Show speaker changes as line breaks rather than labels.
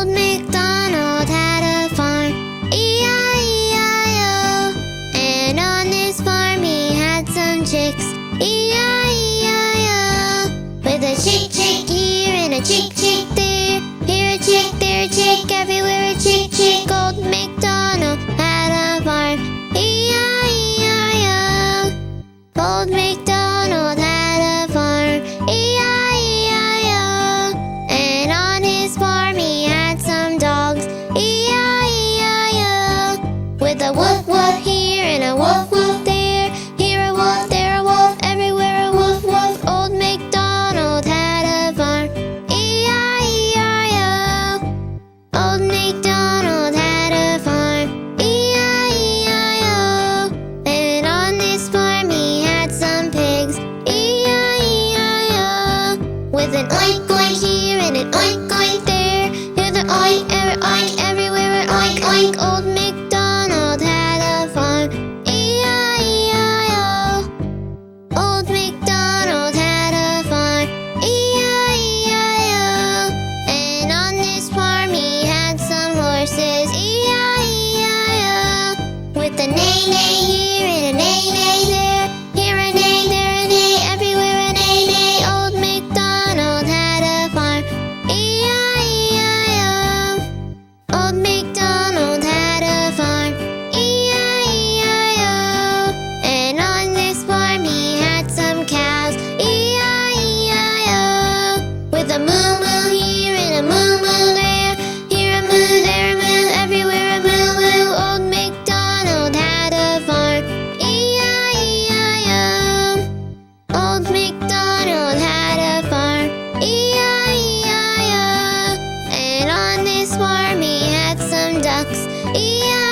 Old McDonald had a farm, E-I-E-I-O. And on his farm he had some chicks, E-I-E-I-O. With a chick chick here and a chick chick there, here a chick, there a chick, everywhere a chick chick. Old McDonald had a farm, E-I-E-I-O. Old McDonald had a farm, E-I-E-I-O. And on his farm he had some dogs, E-I-E-I-O. With a woof woof here and a woof woof there, here a wolf, there a wolf, everywhere a woof woof. Old McDonald had a farm, E-I-E-I-O. Old McDonald had a farm, E-I-E-I-O. And on this farm he had some pigs, E-I-E-I-O. With an oink oink here and an oink oink there, here the oink, everywhere an oink oink. Old McDonald had a farm, E-I-E-I-O. Old McDonald had a farm, E-I-E-I-O. And on this farm he had some horses, E-I-E-I-O. With a neigh neigh here and a neigh neigh there, here a neigh, there a neigh, everywhere a neigh neigh. Old McDonald had a farm, E-I-E-I-O. Old McDonald had a farm, E-I-E-I-O. And on this farm he had some cows, E-I-E-I-O. With a moo moo here and a moo moo there, here a moo, there a moo, everywhere a moo moo. Old McDonald had a farm, E-I-E-I-O. Old McDonald had a farm, E-I-E-I-O. And on this farm he had some ducks, E-I-E-I-O.